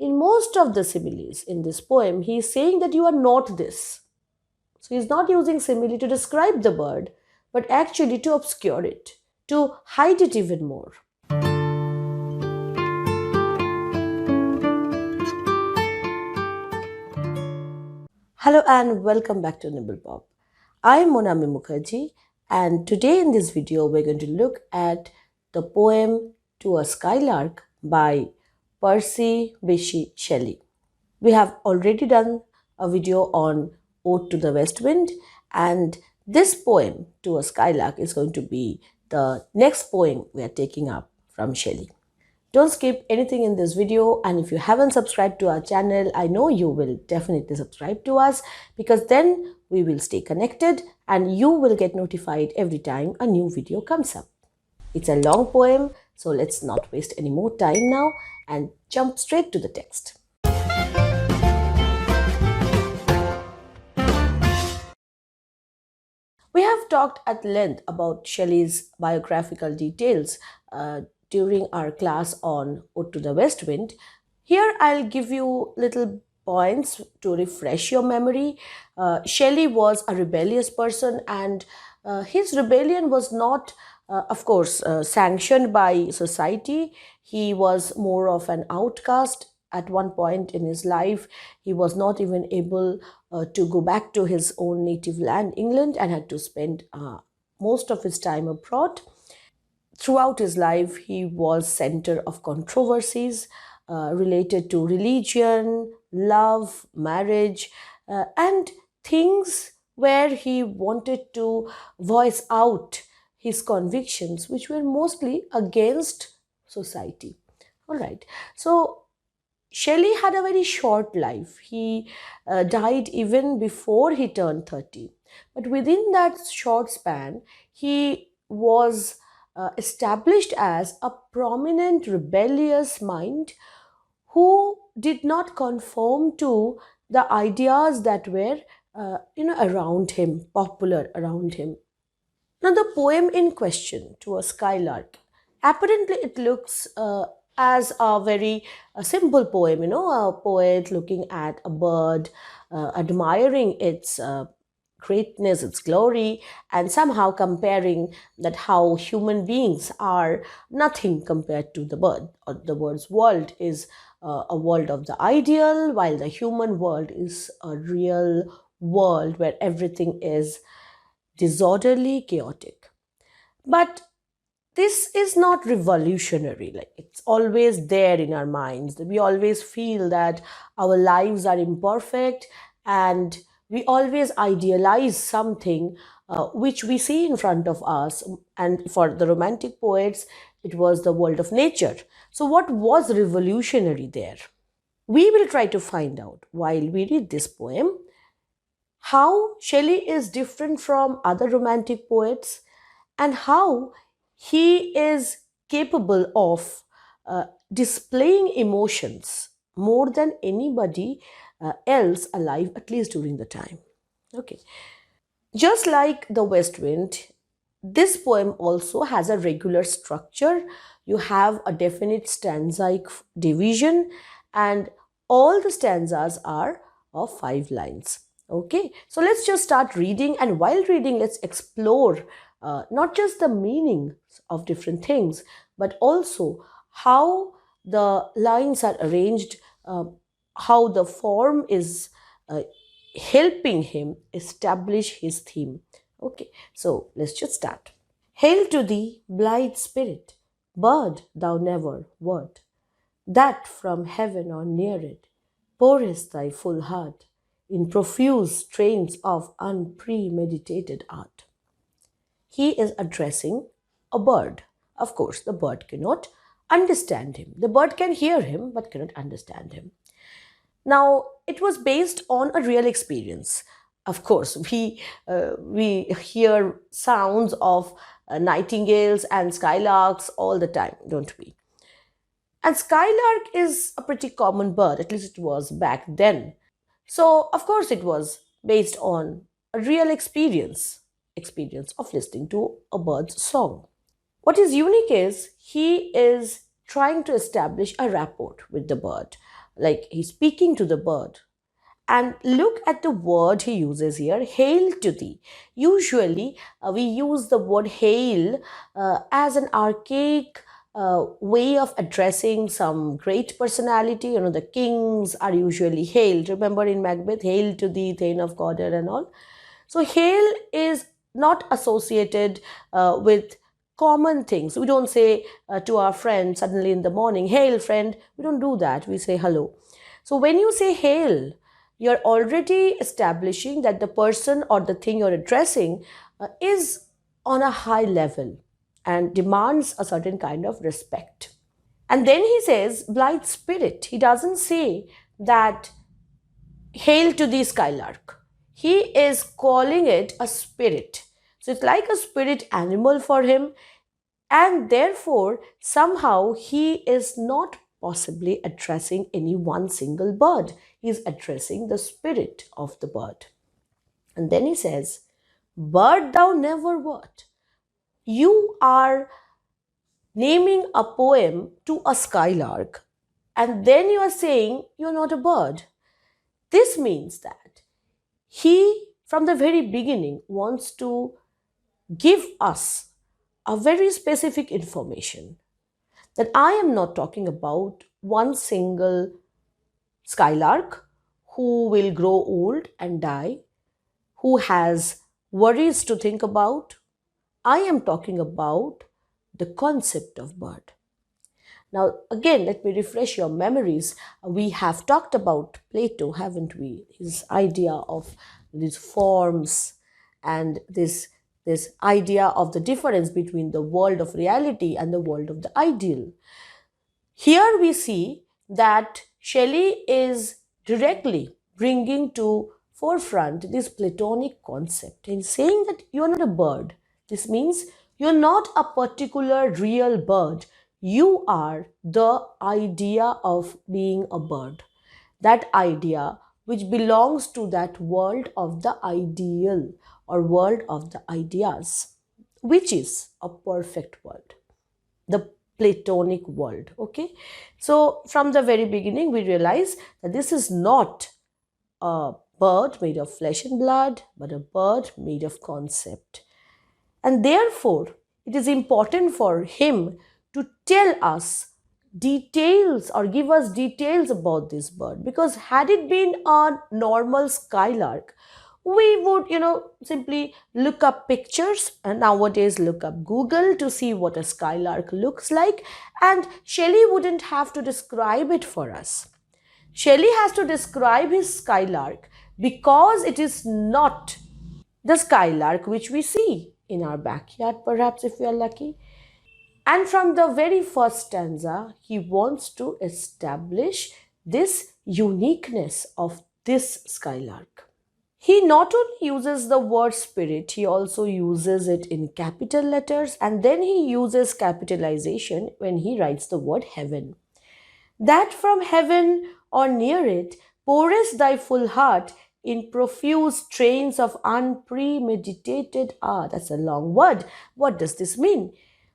in most of the similes in this poem, he is saying that you are not this. So he's not using simile to describe the bird, but actually to obscure it, to hide it even more. Hello and welcome back to NibblePop. I'm Monami Mukherjee, and today in this video we're going to look at the poem To a Skylark by Percy Bysshe Shelley. We have already done a video on Ode to the West Wind, and this poem To a Skylark is going to be the next poem we are taking up from Shelley. Don't skip anything in this video, and if you haven't subscribed to our channel, I know you will definitely subscribe to us, because then we will stay connected and you will get notified every time a new video comes up. It's a long poem, so let's not waste any more time now and jump straight to the text. We have talked at length about Shelley's biographical details during our class on Ode to the West Wind. Here I'll give you little points to refresh your memory. Shelley was a rebellious person, and his rebellion was not, of course, sanctioned by society. He was more of an outcast. At one point in his life, he was not even able to go back to his own native land, England, and had to spend most of his time abroad. Throughout his life, he was center of controversies related to religion, love, marriage, and things where he wanted to voice out his convictions, which were mostly against society. All right. So Shelley had a very short life. He died even before he turned 30. But within that short span, he was established as a prominent rebellious mind who did not conform to the ideas that were around him, popular around him. Now, the poem in question, To a Skylark, apparently it looks as a very simple poem, a poet looking at a bird, admiring its greatness, its glory, and somehow comparing that how human beings are nothing compared to the bird. Or the bird's world is a world of the ideal, while the human world is a real world where everything is disorderly, chaotic. But this is not revolutionary. Like, it's always there in our minds. We always feel that our lives are imperfect, and we always idealize something which we see in front of us. And for the Romantic poets, it was the world of nature. So what was revolutionary there? We will try to find out while we read this poem how Shelley is different from other Romantic poets, and how he is capable of displaying emotions more than anybody else alive, at least during the time. Okay. Just like the West Wind, this poem also has a regular structure. You have a definite stanzaic division, and all the stanzas are of 5 lines. Okay, so let's just start reading, and while reading, let's explore not just the meaning of different things, but also how the lines are arranged, how the form is helping him establish his theme. Okay, so let's just start. Hail to thee, blithe spirit, bird thou never wert, that from heaven or near it pourest thy full heart in profuse strains of unpremeditated art. He is addressing a bird. Of course, the bird cannot understand him. The bird can hear him, but cannot understand him. Now, it was based on a real experience. Of course, we hear sounds of nightingales and skylarks all the time, don't we? And skylark is a pretty common bird, at least it was back then. So, of course, it was based on a real experience of listening to a bird's song. What is unique is he is trying to establish a rapport with the bird. like he's speaking to the bird. And look at the word he uses here, hail to thee. Usually, we use the word hail as an archaic way of addressing some great personality. You know, the kings are usually hailed. Remember in Macbeth, hail to thee, Thane of Cawdor, and all. So, hail is not associated with common things. We don't say to our friend suddenly in the morning, hail, friend. We don't do that. We say hello. So, when you say hail, you're already establishing that the person or the thing you're addressing is on a high level and demands a certain kind of respect. And then he says, blithe spirit. He doesn't say that hail to the skylark. He is calling it a spirit. So it's like a spirit animal for him, and therefore, somehow he is not possibly addressing any one single bird. He is addressing the spirit of the bird. And then he says, bird thou never wert. You are naming a poem to a skylark, and then you are saying you're not a bird. This means that he, from the very beginning, wants to give us a very specific information that I am not talking about one single skylark who will grow old and die, who has worries to think about. I am talking about the concept of bird. Now, again, let me refresh your memories. We have talked about Plato, haven't we? His idea of these forms and this idea of the difference between the world of reality and the world of the ideal. Here we see that Shelley is directly bringing to forefront this Platonic concept in saying that you're not a bird. This means you're not a particular real bird. You are the idea of being a bird. That idea which belongs to that world of the ideal or world of the ideas, which is a perfect world, the Platonic world. Okay, so from the very beginning, we realize that this is not a bird made of flesh and blood, but a bird made of concept. And therefore, it is important for him to tell us details or give us details about this bird, because had it been a normal skylark, we would, simply look up pictures and nowadays look up Google to see what a skylark looks like, and Shelley wouldn't have to describe it for us. Shelley has to describe his skylark because it is not the skylark which we see in our backyard, perhaps, if we are lucky. And from the very first stanza, he wants to establish this uniqueness of this skylark. He not only uses the word spirit, he also uses it in capital letters, and then he uses capitalization when he writes the word heaven. That from heaven or near it pourest thy full heart in profuse trains of unpremeditated art. That's a long word. What does this mean?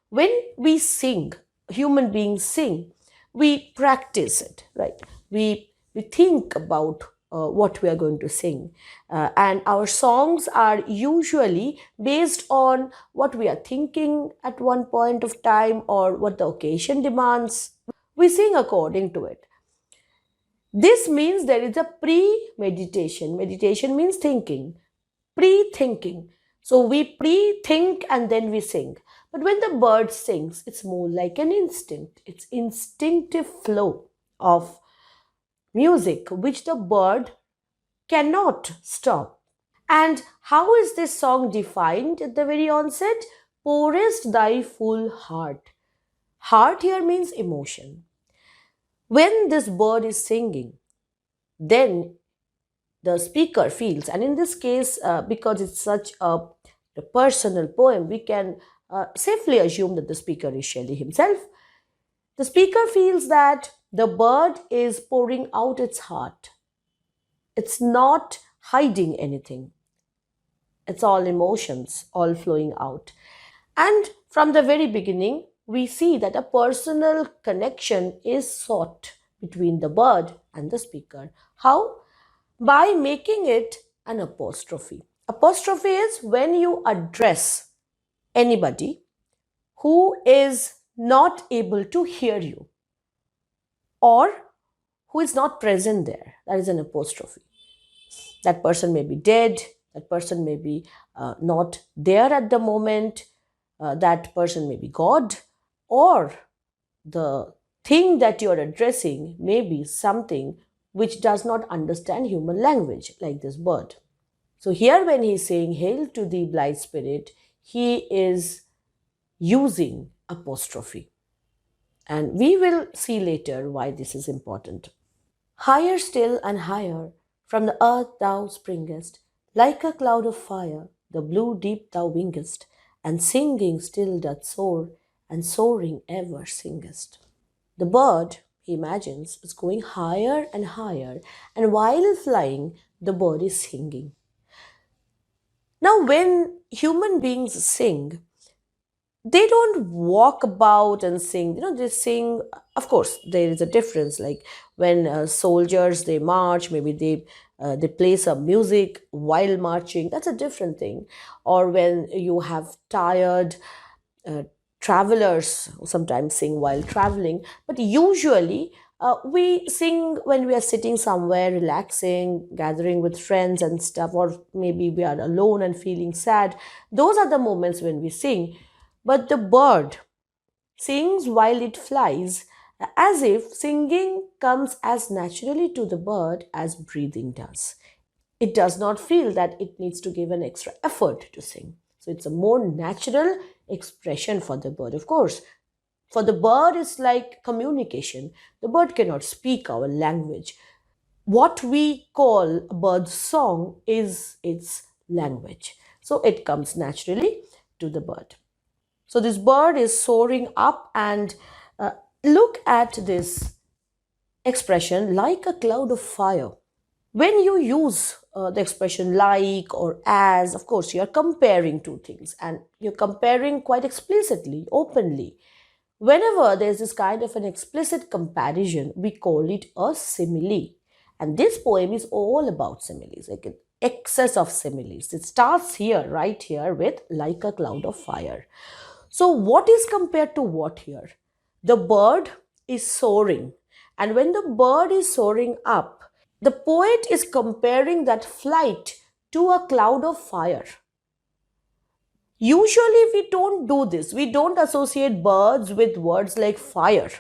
When we sing, human beings sing, we practice it, right? We think about what we are going to sing. And our songs are usually based on what we are thinking at one point of time or what the occasion demands. We sing according to it. This means there is a pre-meditation. Meditation means thinking, pre-thinking. So we pre-think and then we sing. But when the bird sings, it's more like an instinct. It's instinctive flow of music which the bird cannot stop. And how is this song defined at the very onset? Pourest thy full heart. Heart here means emotion. When this bird is singing, then the speaker feels, and in this case, because it's such a personal poem, we can safely assume that the speaker is Shelley himself. The speaker feels that the bird is pouring out its heart. It's not hiding anything. It's all emotions, all flowing out. And from the very beginning, we see that a personal connection is sought between the bird and the speaker. How? By making it an apostrophe. Apostrophe is when you address anybody who is not able to hear you or who is not present there. That is an apostrophe. That person may be dead, that person may be not there at the moment, that person may be God, or the thing that you're addressing may be something which does not understand human language, like this bird. So, here, when he's saying, Hail to thee, blithe spirit, he is using apostrophe. And we will see later why this is important. Higher still and higher, from the earth thou springest, like a cloud of fire, the blue deep thou wingest, and singing still doth soar, and soaring ever singest. The bird, he imagines, is going higher and higher, and while flying, the bird is singing. Now, when human beings sing, they don't walk about and sing, they sing. Of course, there is a difference, like when soldiers, they march, maybe they play some music while marching, that's a different thing. Or when you have tired uh, travelers who sometimes sing while traveling, but usually we sing when we are sitting somewhere relaxing, gathering with friends and stuff, or maybe we are alone and feeling sad. Those are the moments when we sing. But the bird sings while it flies, as if singing comes as naturally to the bird as breathing does. It does not feel that it needs to give an extra effort to sing. So it's a more natural expression for the bird. Of course, for the bird, it's like communication. The bird cannot speak our language. What we call a bird's song is its language. So it comes naturally to the bird. So this bird is soaring up, and look at this expression, like a cloud of fire. When you use the expression like or as, of course, you're comparing two things, and you're comparing quite explicitly, openly. Whenever there's this kind of an explicit comparison, we call it a simile. And this poem is all about similes, like an excess of similes. It starts here, right here, with like a cloud of fire. So, what is compared to what here? The bird is soaring. And when the bird is soaring up, the poet is comparing that flight to a cloud of fire. Usually, we don't do this. We don't associate birds with words like fire.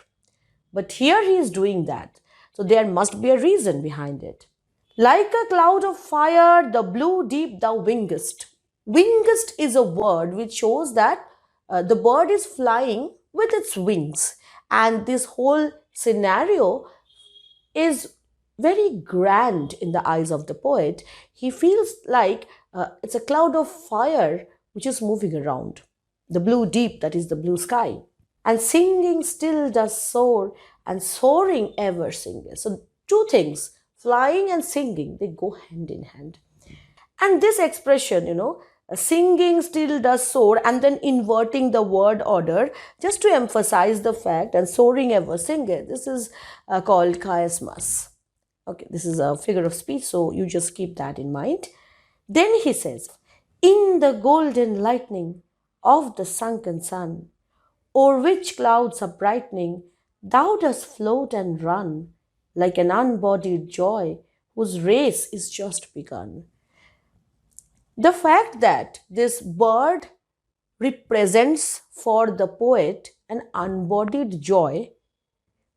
But here he is doing that. So, there must be a reason behind it. Like a cloud of fire, the blue deep thou wingest. Wingest is a word which shows that the bird is flying with its wings. And this whole scenario is very grand in the eyes of the poet. He feels like it's a cloud of fire which is moving around. The blue deep, that is the blue sky. And singing still does soar, and soaring ever singeth. So, two things, flying and singing, they go hand in hand. And this expression, singing still does soar, and then inverting the word order just to emphasize the fact, and soaring ever singeth. This is called chiasmus. Okay, this is a figure of speech, so you just keep that in mind. Then he says, in the golden lightning of the sunken sun, o'er which clouds are brightening, thou dost float and run, like an unbodied joy whose race is just begun. The fact that this bird represents for the poet an unbodied joy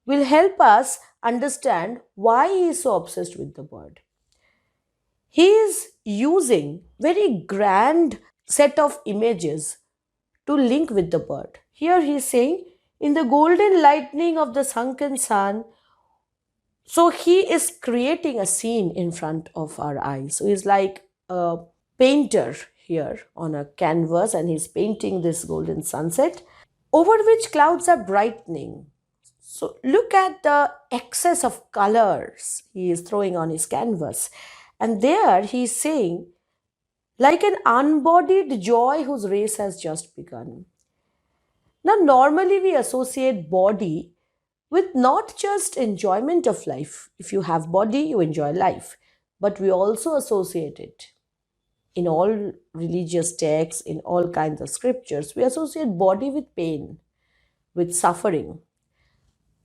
will help us understand why he is so obsessed with the bird. He is using very grand set of images to link with the bird. Here he is saying, in the golden lightning of the sunken sun. So he is creating a scene in front of our eyes. So he's like a painter here on a canvas, and he's painting this golden sunset over which clouds are brightening. So look at the excess of colors he is throwing on his canvas. And there he's saying, like an unbodied joy whose race has just begun. Now, normally we associate body with not just enjoyment of life. If you have body, you enjoy life, but we also associate it in all religious texts, in all kinds of scriptures. We associate body with pain, with suffering.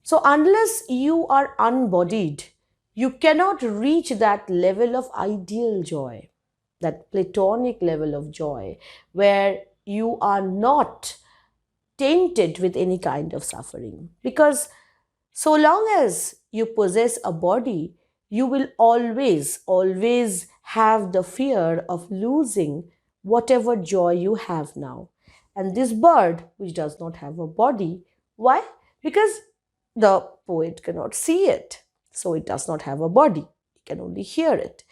So, unless you are unbodied, you cannot reach that level of ideal joy, that platonic level of joy, where you are not tainted with any kind of suffering. Because so long as you possess a body, you will always have the fear of losing whatever joy you have now. And this bird, which does not have a body, why? Because the poet cannot see it, so it does not have a body, he can only hear it.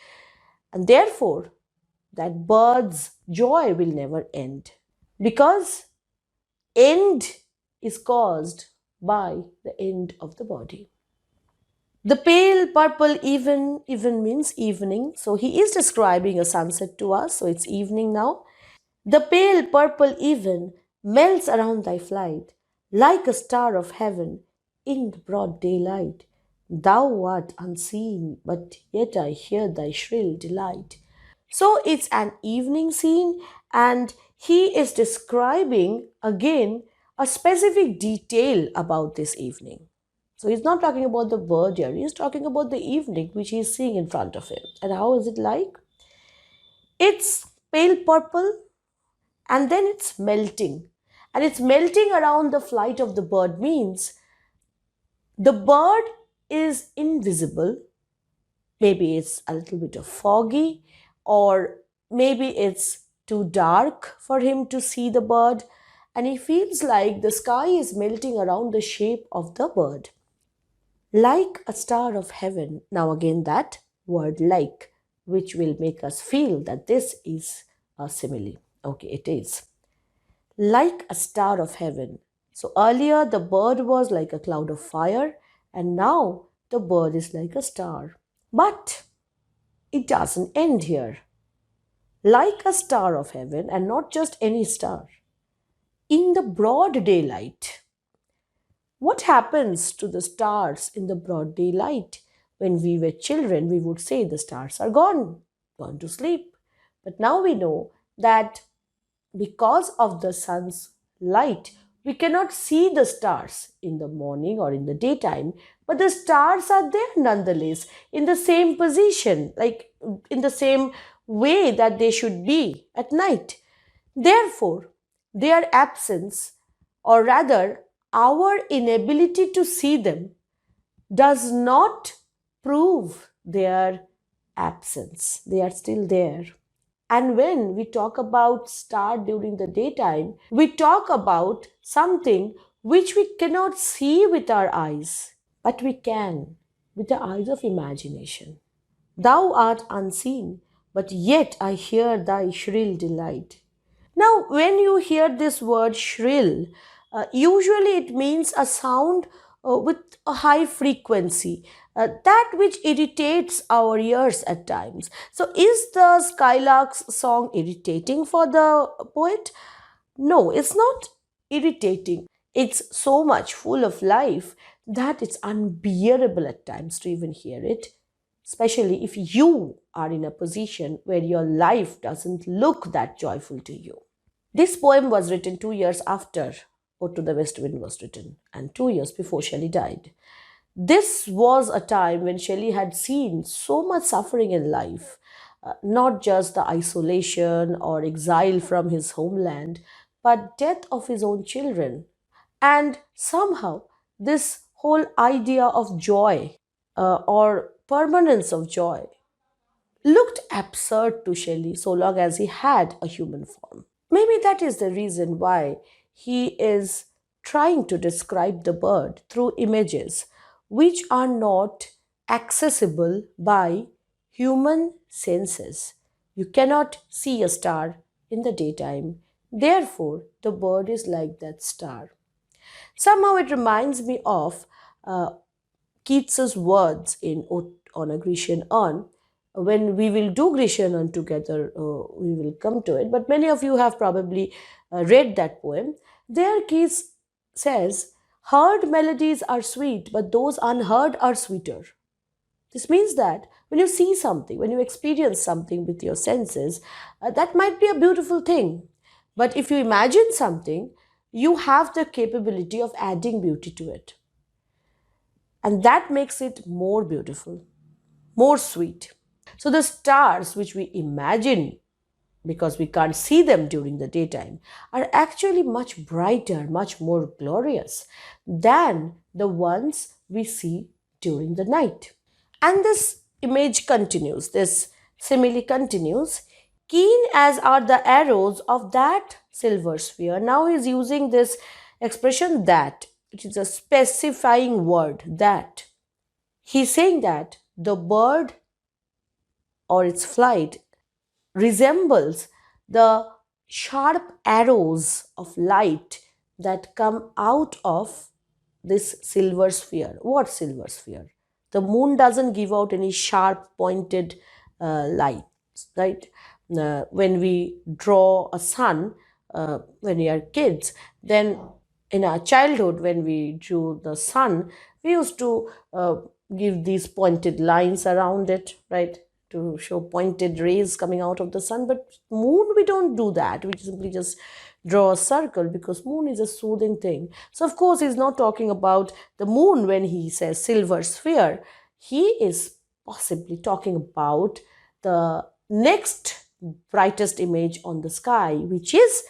And therefore, that bird's joy will never end, because end is caused by the end of the body. The pale purple even means evening. So he is describing a sunset to us. So it's evening now. The pale purple even melts around thy flight, like a star of heaven in the broad daylight. Thou art unseen, but yet I hear thy shrill delight. So it's an evening scene, and he is describing again a specific detail about this evening. So he's not talking about the bird here, he's talking about the evening which he's seeing in front of him. And how is it like? It's pale purple, and then it's melting. And it's melting around the flight of the bird means the bird is invisible. Maybe it's a little bit of foggy, or maybe it's too dark for him to see the bird, and he feels like the sky is melting around the shape of the bird. Like a star of heaven. Now, again, that word like, which will make us feel that this is a simile. Okay, it is. Like a star of heaven. So earlier the bird was like a cloud of fire, and now the bird is like a star. But it doesn't end here. Like a star of heaven, and not just any star. In the broad daylight. What happens to the stars in the broad daylight? When we were children, we would say the stars are gone to sleep. But now we know that because of the sun's light, we cannot see the stars in the morning or in the daytime, but the stars are there nonetheless, in the same position, like in the same way that they should be at night. Therefore, their absence, or rather, our inability to see them, does not prove their absence. They are still there. And when we talk about star during the daytime, we talk about something which we cannot see with our eyes, but we can with the eyes of imagination. Thou art unseen, but yet I hear thy shrill delight. Now, when you hear this word shrill, usually it means a sound with a high frequency, that which irritates our ears at times. So, is the Skylark's song irritating for the poet? No, it's not irritating. It's so much full of life that it's unbearable at times to even hear it, especially if you are in a position where your life doesn't look that joyful to you. This poem was written 2 years after Ode to the West Wind was written, and 2 years before Shelley died. This was a time when Shelley had seen so much suffering in life, not just the isolation or exile from his homeland, but death of his own children. And somehow, this whole idea of joy, or permanence of joy, looked absurd to Shelley so long as he had a human form. Maybe that is the reason why he is trying to describe the bird through images which are not accessible by human senses. You cannot see a star in the daytime, therefore, the bird is like that star. Somehow it reminds me of Keats's words in on a Grecian urn. When we will do Grecian urn together, we will come to it. But many of you have probably read that poem. There, Keats says, Heard melodies are sweet, but those unheard are sweeter. This means that when you see something, when you experience something with your senses, that might be a beautiful thing. But if you imagine something, you have the capability of adding beauty to it. And that makes it more beautiful, more sweet. So the stars which we imagine, because we can't see them during the daytime, are actually much brighter, much more glorious than the ones we see during the night. And this image continues, this simile continues. Keen as are the arrows of that silver sphere. Now he's using this expression that, which is a specifying word, that. He's saying that the bird or its flight resembles the sharp arrows of light that come out of this silver sphere. What silver sphere? The moon doesn't give out any sharp pointed lights, right? When we draw a sun, when we are kids, then in our childhood, when we drew the sun, we used to give these pointed lines around it, right? To show pointed rays coming out of the sun. But moon, we don't do that. We simply just draw a circle, because moon is a soothing thing. So of course he's not talking about the moon when he says silver sphere. He is possibly talking about the next brightest image on the sky, which is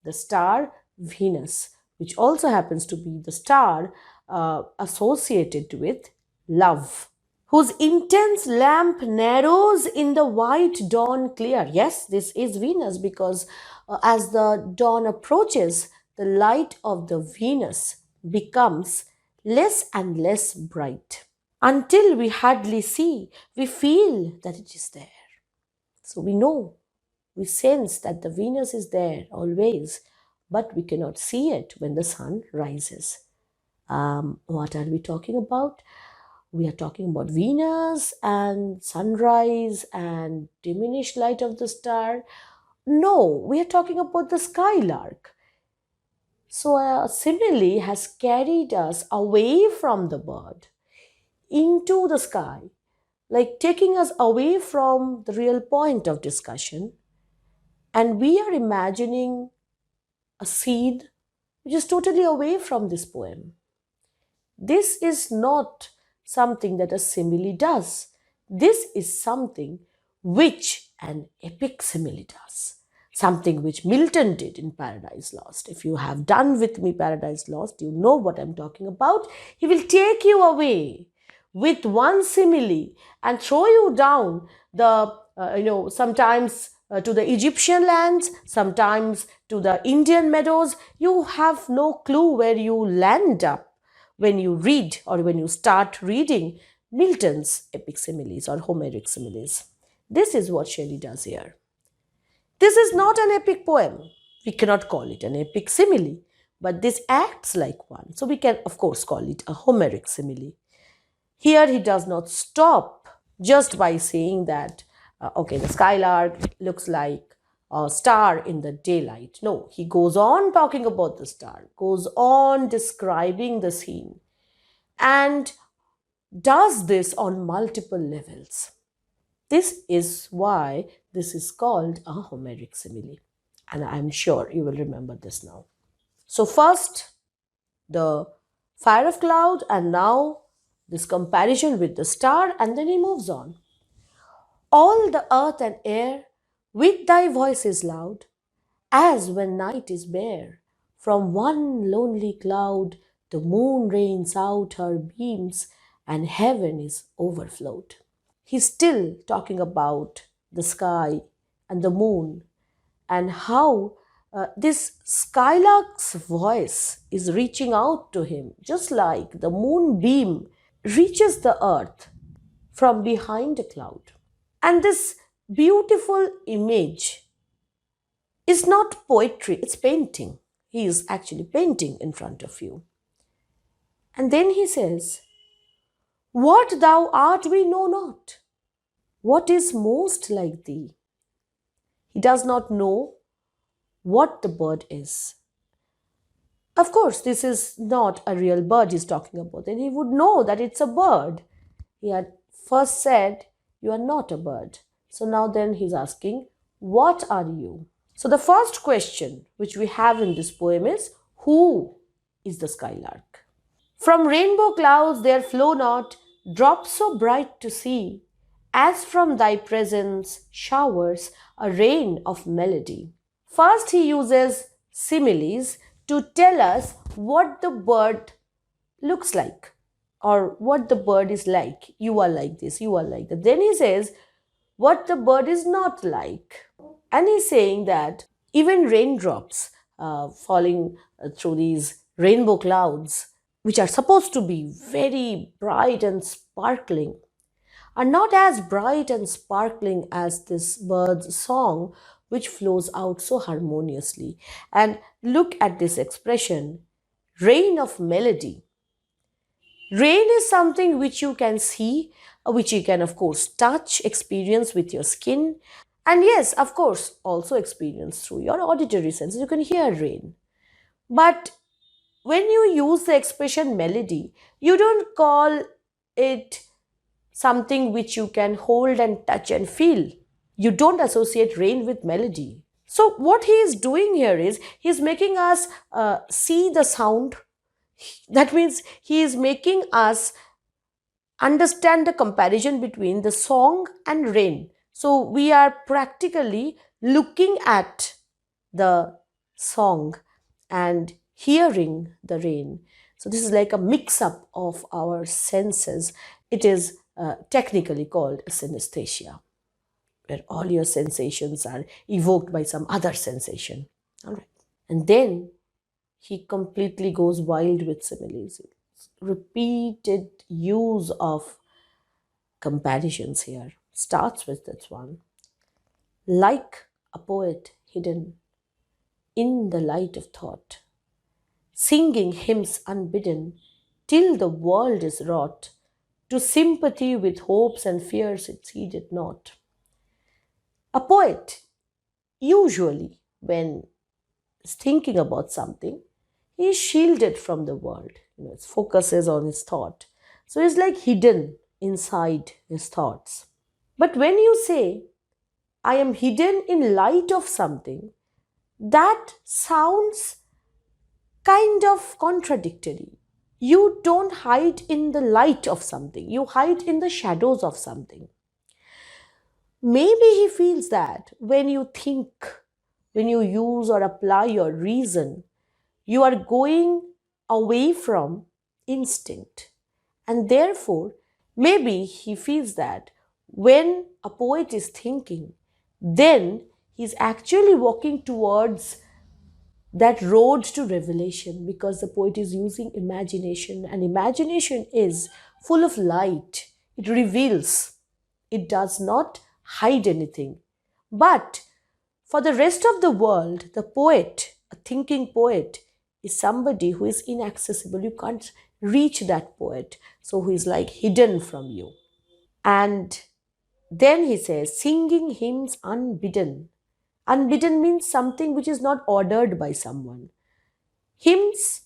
the star Venus, which also happens to be the star associated with love, whose intense lamp narrows in the white dawn clear. Yes, this is Venus, because as the dawn approaches, the light of the Venus becomes less and less bright. Until we hardly see, we feel that it is there. So we know, we sense that the Venus is there always, but we cannot see it when the sun rises. What are we talking about? We are talking about Venus and sunrise and diminished light of the star. No, we are talking about the skylark. So a simile has carried us away from the bird into the sky, like taking us away from the real point of discussion. And we are imagining a scene which is totally away from this poem. This is not something that a simile does. This is something which an epic simile does. Something which Milton did in Paradise Lost. If you have done with me Paradise Lost, you know what I'm talking about. He will take you away with one simile and throw you down the, sometimes to the Egyptian lands, sometimes to the Indian meadows. You have no clue where you land up when you read or when you start reading Milton's epic similes or Homeric similes. This is what Shelley does here. This is not an epic poem. We cannot call it an epic simile, but this acts like one. So we can, of course, call it a Homeric simile. Here he does not stop just by saying that, the skylark looks like a star in the daylight. No, he goes on talking about the star, goes on describing the scene, and does this on multiple levels. This is why this is called a Homeric simile. And I'm sure you will remember this now. So first, the fire of cloud, and now this comparison with the star, and then he moves on. All the earth and air with thy voice is loud, as when night is bare. From one lonely cloud the moon rains out her beams, and heaven is overflowed. He's still talking about the sky and the moon, and how this skylark's voice is reaching out to him, just like the moonbeam reaches the earth from behind a cloud. And this beautiful image is not poetry, it's painting. He is actually painting in front of you. And then he says, what thou art we know not. What is most like thee? He does not know what the bird is. Of course, this is not a real bird he's talking about, and he would know that it's a bird. He had first said, "You are not a bird." So now then he's asking, "What are you?" So the first question which we have in this poem is, who is the skylark? From rainbow clouds there flow not drops so bright to see, as from thy presence showers a rain of melody. First, he uses similes to tell us what the bird looks like or what the bird is like. You are like this, you are like that. Then he says what the bird is not like. And he's saying that even raindrops falling through these rainbow clouds, which are supposed to be very bright and sparkling, are not as bright and sparkling as this bird's song, which flows out so harmoniously. And look at this expression, rain of melody. Rain is something which you can see, which you can, of course, touch, experience with your skin, and yes, of course, also experience through your auditory senses. You can hear rain. But when you use the expression melody, you don't call it something which you can hold and touch and feel. You don't associate rain with melody. So, what he is doing here is he's making us see the sound. That means he is making us understand the comparison between the song and rain. So, we are practically looking at the song and hearing the rain. So, this is like a mix up of our senses. It is technically called synesthesia, where all your sensations are evoked by some other sensation. All right. And then he completely goes wild with similes. Repeated use of comparisons here. Starts with this one. Like a poet hidden in the light of thought, singing hymns unbidden, till the world is wrought, to sympathy with hopes and fears it heeded not. A poet, usually, when is thinking about something, he is shielded from the world. His focus is on his thought. So he's like hidden inside his thoughts. But when you say, I am hidden in light of something, that sounds kind of contradictory. You don't hide in the light of something, you hide in the shadows of something. Maybe he feels that when you think, when you use or apply your reason, you are going away from instinct. And therefore, maybe he feels that when a poet is thinking, then he's actually walking towards that road to revelation, because the poet is using imagination, and imagination is full of light. It reveals, it does not hide anything. But for the rest of the world, the poet, a thinking poet, is somebody who is inaccessible. You can't reach that poet. So who is like hidden from you. And then he says, singing hymns unbidden. Unbidden means something which is not ordered by someone. Hymns,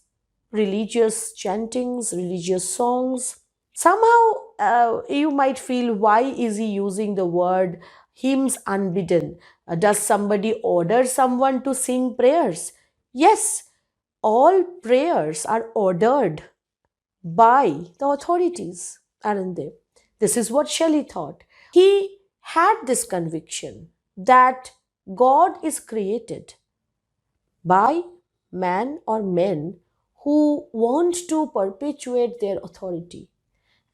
religious chantings, religious songs. Somehow you might feel, why is he using the word hymns unbidden? Does somebody order someone to sing prayers? Yes, all prayers are ordered by the authorities, aren't they? This is what Shelley thought. He had this conviction that God is created by man or men who want to perpetuate their authority.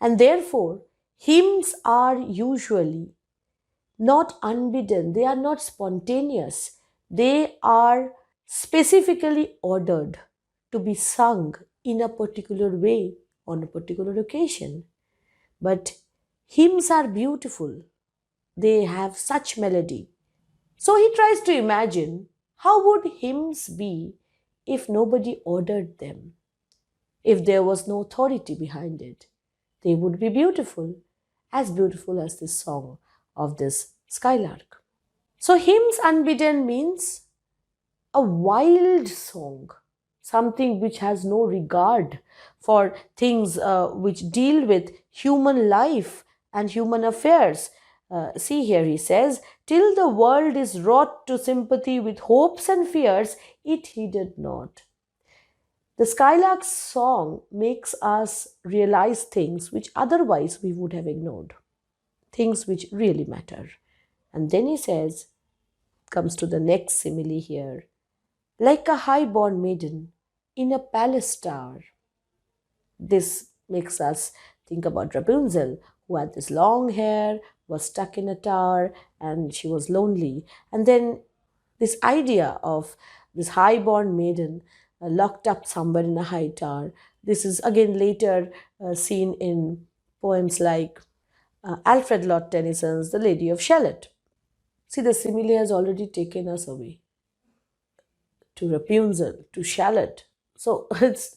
And therefore, hymns are usually not unbidden, they are not spontaneous, they are specifically ordered to be sung in a particular way on a particular occasion. But hymns are beautiful, they have such melody. So he tries to imagine, how would hymns be if nobody ordered them, if there was no authority behind it? They would be beautiful as this song of this skylark. So hymns unbidden means a wild song, something which has no regard for things which deal with human life and human affairs. See here, he says, till the world is wrought to sympathy with hopes and fears, it heeded not. The Skylark song makes us realize things which otherwise we would have ignored, things which really matter. And then he says, comes to the next simile here, like a high-born maiden in a palace tower. This makes us think about Rapunzel, who had this long hair, was stuck in a tower, and she was lonely. And then this idea of this high-born maiden locked up somewhere in a high tower. This is again later seen in poems like Alfred Lord Tennyson's The Lady of Shalott. See, the simile has already taken us away to Rapunzel, to Shalott. So it's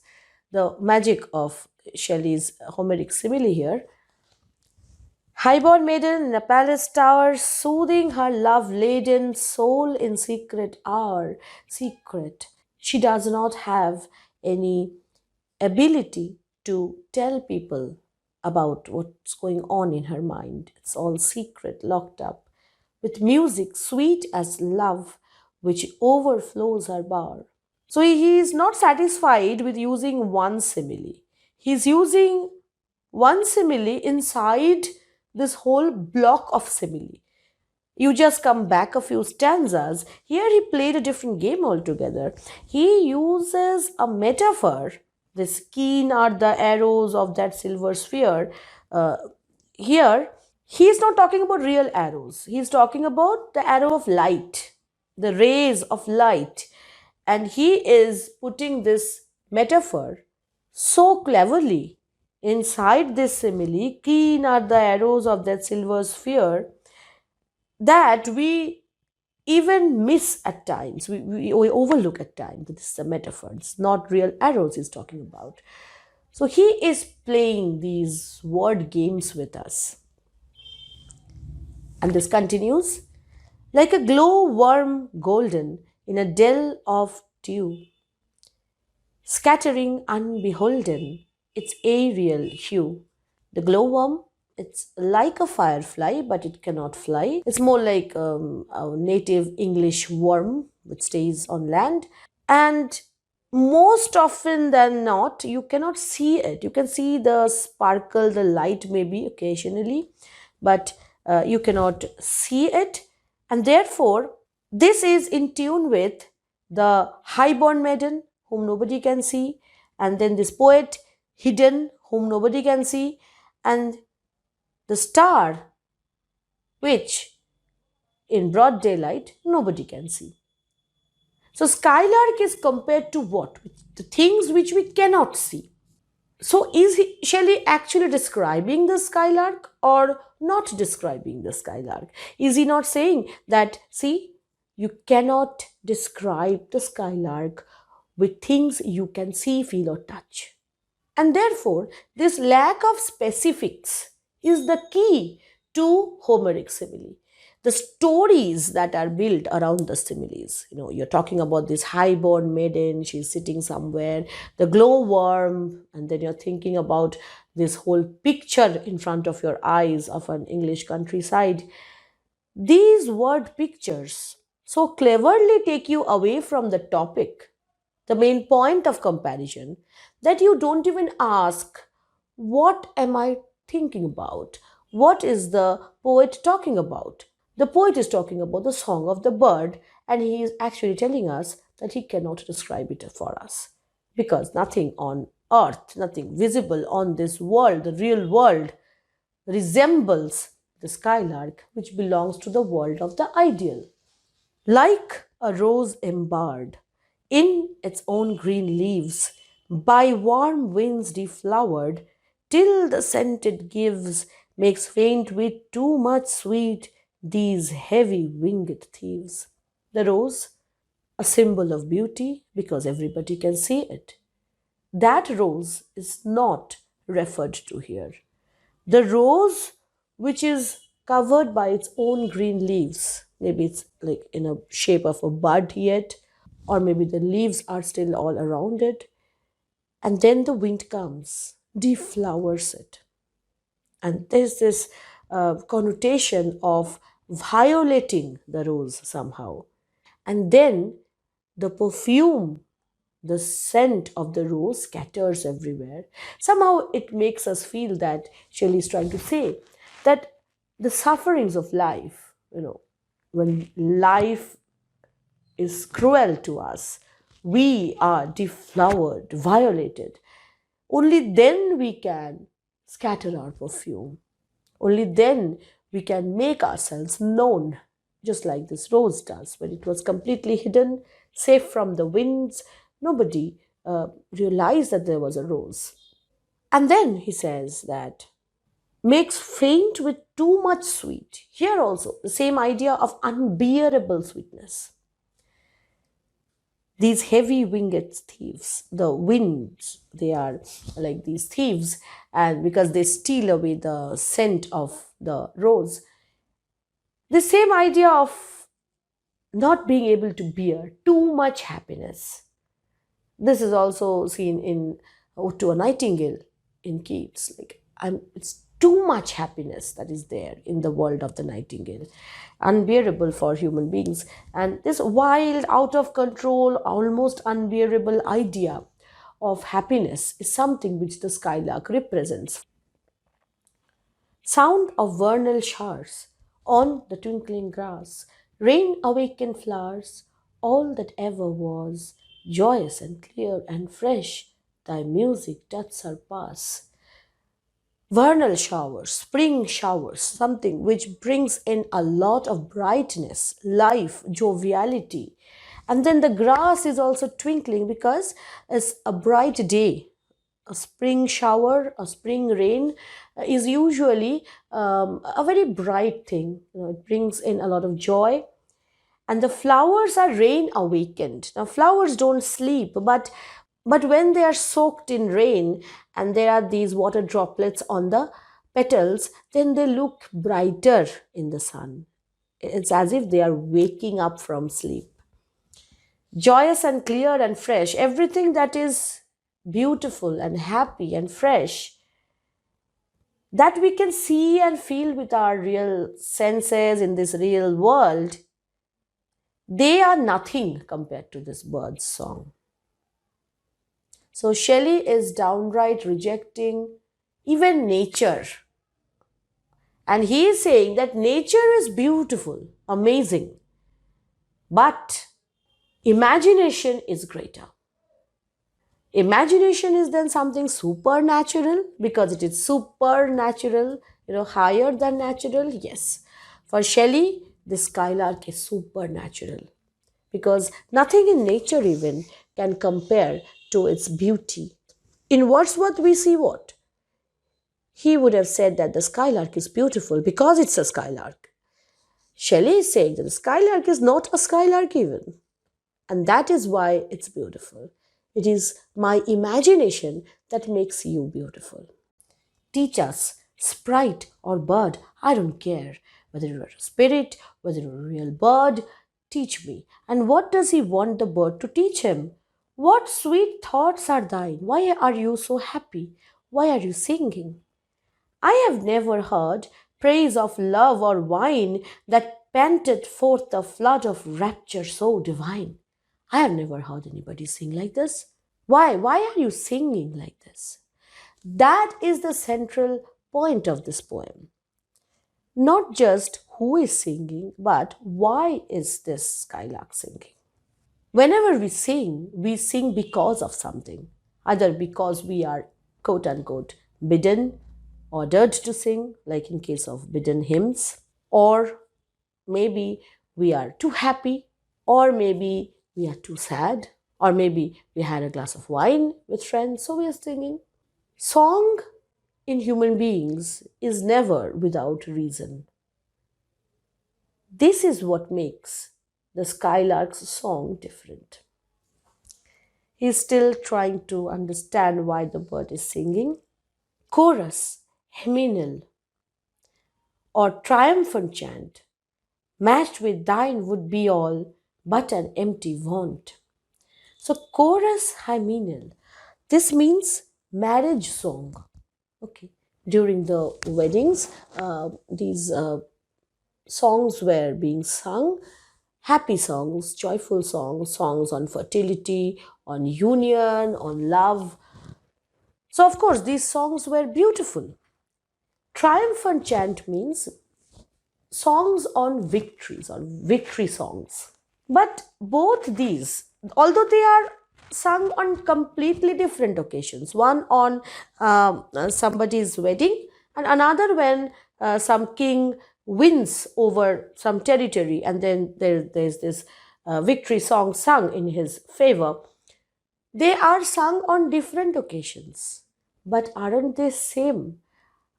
the magic of Shelley's Homeric simile here. Highborn maiden in a palace tower, soothing her love-laden soul in secret hour. Secret. She does not have any ability to tell people about what's going on in her mind. It's all secret, locked up, with music sweet as love, which overflows her bower. So he is not satisfied with using one simile. He's using one simile inside this whole block of simile. You just come back a few stanzas. Here he played a different game altogether. He uses a metaphor. This keen are the arrows of that silver sphere. Here, he is not talking about real arrows. He is talking about the arrow of light, the rays of light. And he is putting this metaphor so cleverly inside this simile. Keen are the arrows of that silver sphere, that we even miss at times. We overlook at times that this is a metaphor. It's not real arrows he's talking about. So he is playing these word games with us. And this continues, like a glow worm golden in a dell of dew, scattering unbeholden its aerial hue. The glowworm, it's like a firefly, but it cannot fly. It's more like a native English worm which stays on land. And most often than not, you cannot see it. You can see the sparkle, the light maybe occasionally, but you cannot see it. And therefore, this is in tune with the highborn maiden, whom nobody can see, and then this poet, hidden, whom nobody can see, and the star, which in broad daylight nobody can see. So Skylark is compared to what? The things which we cannot see. So is Shelley actually describing the skylark or not describing the skylark? Is he not saying that, see, you cannot describe the skylark with things you can see, feel, or touch? And therefore, this lack of specifics is the key to Homeric simile. The stories that are built around the similes. You're talking about this high-born maiden, she's sitting somewhere, the glowworm, and then you're thinking about this whole picture in front of your eyes of an English countryside. These word pictures so cleverly take you away from the topic, the main point of comparison, that you don't even ask, what am I thinking about? What is the poet talking about? The poet is talking about the song of the bird, and he is actually telling us that he cannot describe it for us. Because nothing on earth, nothing visible on this world, the real world, resembles the skylark, which belongs to the world of the ideal. Like a rose embarred in its own green leaves, by warm winds deflowered, till the scent it gives makes faint with too much sweet these heavy winged thieves. The rose, a symbol of beauty because everybody can see it. That rose is not referred to here. The rose, which is covered by its own green leaves, maybe it's like in a shape of a bud yet, or maybe the leaves are still all around it. And then the wind comes, deflowers it. And there's this connotation of violating the rose somehow. And then the perfume, the scent of the rose scatters everywhere. Somehow it makes us feel that Shelley is trying to say that the sufferings of life, when life is cruel to us, we are deflowered, violated. Only then we can scatter our perfume. Only then we can make ourselves known, just like this rose does. When it was completely hidden, safe from the winds, nobody realized that there was a rose. And then he says that makes faint with too much sweet. Here also, the same idea of unbearable sweetness. These heavy winged thieves, the winds, they are like these thieves, and because they steal away the scent of the rose, the same idea of not being able to bear too much happiness. This is also seen in Ode to a Nightingale in Keats. It's too much happiness that is there in the world of the nightingale, unbearable for human beings. And this wild, out of control, almost unbearable idea of happiness is something which the skylark represents. Sound of vernal showers on the twinkling grass, rain awakened flowers, all that ever was, joyous and clear and fresh, thy music doth surpass. Vernal showers, spring showers, something which brings in a lot of brightness, life, joviality. And then the grass is also twinkling because it's a bright day. A spring shower, a spring rain is usually a very bright thing. It brings in a lot of joy. And the flowers are rain awakened. Now, flowers don't sleep, but when they are soaked in rain and there are these water droplets on the petals, then they look brighter in the sun. It's as if they are waking up from sleep. Joyous and clear and fresh, everything that is beautiful and happy and fresh, that we can see and feel with our real senses in this real world, they are nothing compared to this bird's song. So Shelley is downright rejecting even nature. And he is saying that nature is beautiful, amazing, but imagination is greater. Imagination is then something supernatural because it is supernatural, higher than natural. Yes. For Shelley, the skylark is supernatural because nothing in nature even can compare to its beauty. In Wordsworth, we see what? He would have said that the skylark is beautiful because it's a skylark. Shelley is saying that the skylark is not a skylark even. And that is why it's beautiful. It is my imagination that makes you beautiful. Teach us, sprite or bird, I don't care. Whether you're a spirit, whether you're a real bird, teach me. And what does he want the bird to teach him? What sweet thoughts are thine? Why are you so happy? Why are you singing? I have never heard praise of love or wine that panted forth a flood of rapture so divine. I have never heard anybody sing like this. Why? Why are you singing like this? That is the central point of this poem. Not just who is singing, but why is this skylark singing? Whenever we sing because of something, either because we are quote unquote bidden, ordered to sing, like in case of bidden hymns, or maybe we are too happy, or maybe we are too sad, or maybe we had a glass of wine with friends, so we are singing. Song in human beings is never without reason. This is what makes the skylark's song different. He's still trying to understand why the bird is singing. Chorus, hymeneal, or triumphant chant, matched with thine would be all but an empty vaunt. So chorus hymeneal. This means marriage song. Okay. During the weddings, these songs were being sung, happy songs, joyful songs, songs on fertility, on union, on love. So, of course, these songs were beautiful. Triumphant chant means songs on victories or victory songs. But both these, although they are sung on completely different occasions, one on somebody's wedding and another when some king wins over some territory, and then there's this victory song sung in his favor. They are sung on different occasions, but aren't they same?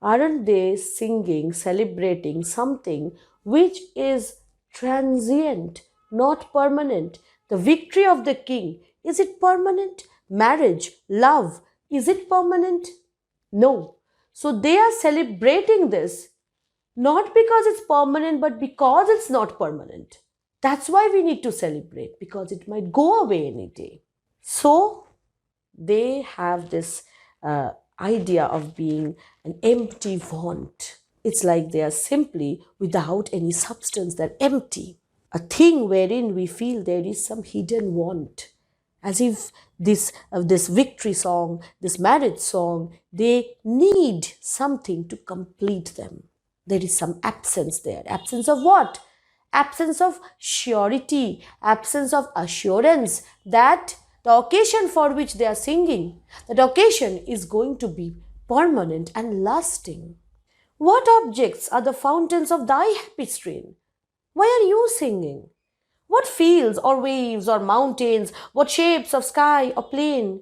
Aren't they singing, celebrating something which is transient, not permanent? The victory of the king, is it permanent? Marriage, love, is it permanent? No. So they are celebrating this not because it's permanent, but because it's not permanent. That's why we need to celebrate, because it might go away any day. So they have this idea of being an empty want. It's like they are simply without any substance, they're empty. A thing wherein we feel there is some hidden want. As if this victory song, this marriage song, they need something to complete them. There is some absence there. Absence of what? Absence of surety, absence of assurance that the occasion for which they are singing, that occasion is going to be permanent and lasting. What objects are the fountains of thy happy strain? Why are you singing? What fields or waves or mountains, what shapes of sky or plain?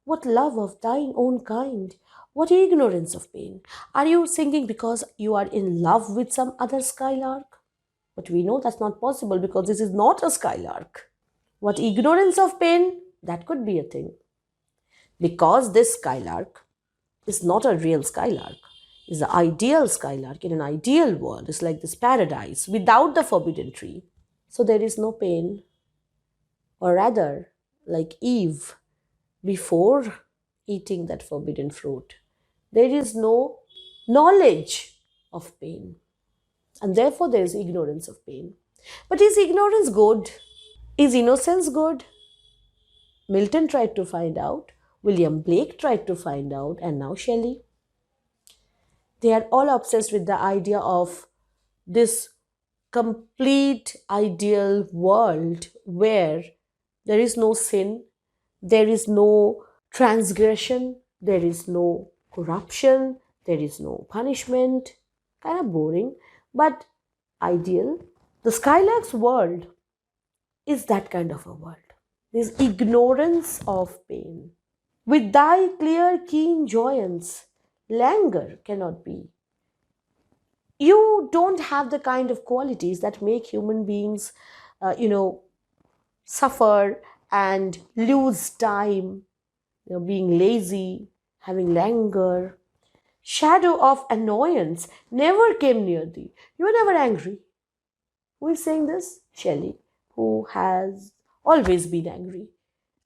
What love of thine own kind? What ignorance of pain? Are you singing because you are in love with some other skylark? But we know that's not possible because this is not a skylark. What ignorance of pain? That could be a thing. Because this skylark is not a real skylark, is the ideal skylark in an ideal world. It's like this paradise without the forbidden tree. So there is no pain, or rather, like Eve before eating that forbidden fruit, there is no knowledge of pain, and therefore there is ignorance of pain. But is ignorance good? Is innocence good? Milton tried to find out, William Blake tried to find out, and now Shelley. They are all obsessed with the idea of this complete ideal world where there is no sin, there is no transgression, there is no corruption, there is no punishment. Kind of boring, but ideal. The Skylark's world is that kind of a world. There's ignorance of pain. With thy clear, keen joyance, languor cannot be. You don't have the kind of qualities that make human beings, suffer and lose time, being lazy, having languor. Shadow of annoyance never came near thee. You were never angry. Who is saying this? Shelley, who has always been angry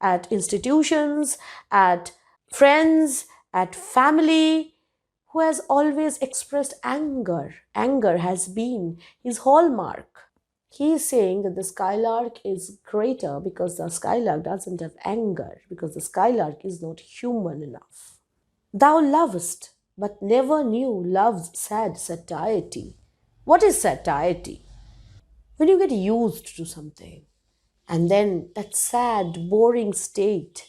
at institutions, at friends, at family, who has always expressed anger. Anger has been his hallmark. He is saying that the skylark is greater because the skylark doesn't have anger, because the skylark is not human enough. Thou lovest, but never knew love's sad satiety. What is satiety? When you get used to something, and then that sad, boring state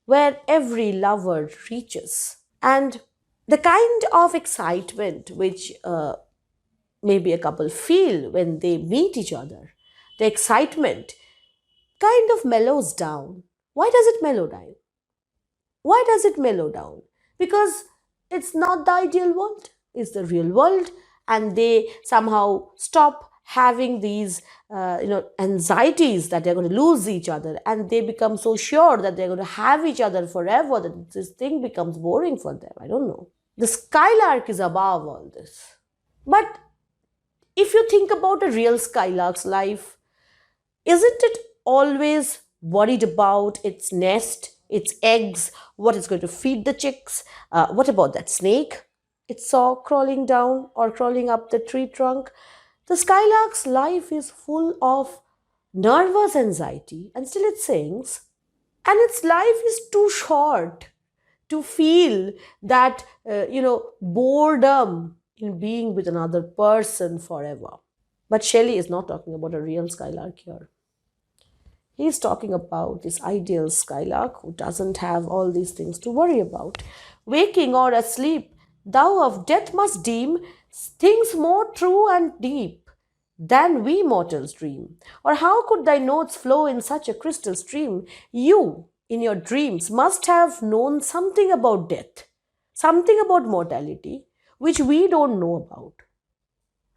where every lover reaches. And the kind of excitement which maybe a couple feel when they meet each other, the excitement kind of mellows down. Why does it mellow down? Why does it mellow down? Because it's not the ideal world, it's the real world, and they somehow stop having these anxieties that they're going to lose each other, and they become so sure that they're going to have each other forever that this thing becomes boring for them. I don't know. The skylark is above all this. But if you think about a real skylark's life, isn't it always worried about its nest, its eggs, what it's going to feed the chicks. What about that snake it saw crawling down or crawling up the tree trunk? The skylark's life is full of nervous anxiety, and still it sings. And its life is too short to feel that, boredom in being with another person forever. But Shelley is not talking about a real skylark here. He's talking about this ideal skylark who doesn't have all these things to worry about. Waking or asleep, thou of death must deem things more true and deep than we mortals dream. Or how could thy notes flow in such a crystal stream? You, in your dreams, must have known something about death, something about mortality, which we don't know about.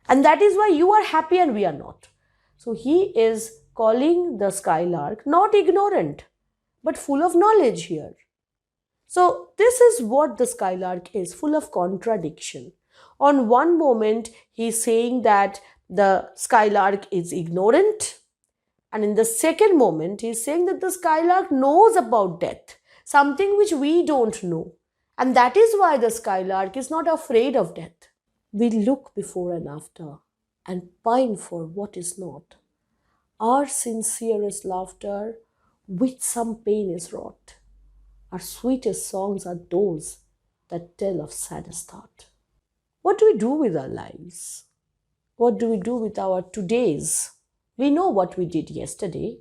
And that is why you are happy and we are not. So he is calling the skylark not ignorant, but full of knowledge here. So this is what the skylark is, full of contradiction. On one moment, he's saying that the skylark is ignorant. And in the second moment, he's saying that the skylark knows about death, something which we don't know. And that is why the skylark is not afraid of death. We look before and after and pine for what is not. Our sincerest laughter with some pain is wrought. Our sweetest songs are those that tell of saddest thought. What do we do with our lives? What do we do with our todays? We know what we did yesterday.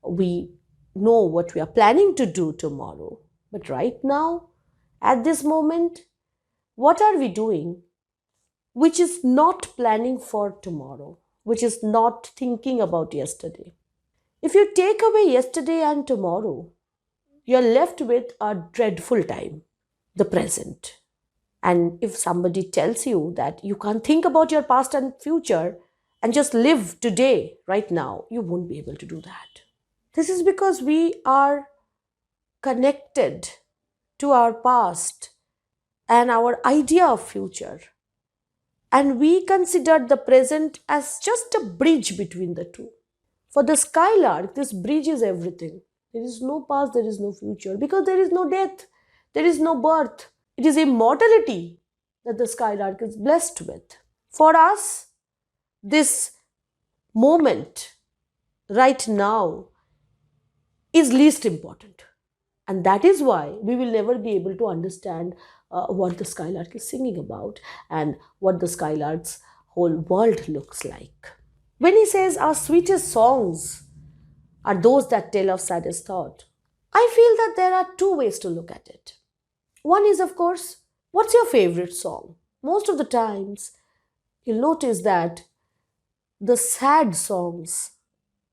We know what we are planning to do tomorrow. But right now, at this moment, what are we doing which is not planning for tomorrow, which is not thinking about yesterday? If you take away yesterday and tomorrow, you're left with a dreadful time, the present. And if somebody tells you that you can't think about your past and future and just live today, right now, you won't be able to do that. This is because we are connected to our past and our idea of future. And we consider the present as just a bridge between the two. For the skylark, this bridge is everything. There is no past, there is no future, because there is no death, there is no birth. It is immortality that the skylark is blessed with. For us, this moment right now is least important. And that is why we will never be able to understand what the skylark is singing about and what the skylark's whole world looks like. When he says our sweetest songs are those that tell of saddest thought, I feel that there are two ways to look at it. One is, of course, what's your favorite song? Most of the times, you'll notice that the sad songs,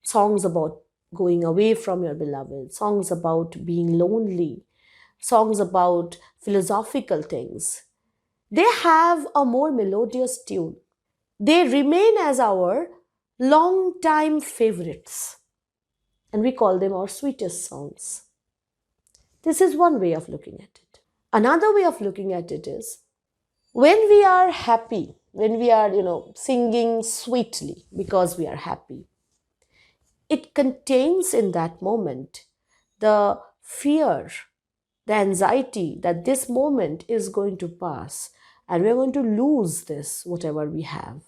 songs about going away from your beloved, songs about being lonely, songs about philosophical things, they have a more melodious tune. They remain as our long-time favorites, and we call them our sweetest songs. This is one way of looking at it. Another way of looking at it is when we are happy, when we are, singing sweetly because we are happy, it contains in that moment the fear, the anxiety that this moment is going to pass and we're going to lose this, whatever we have.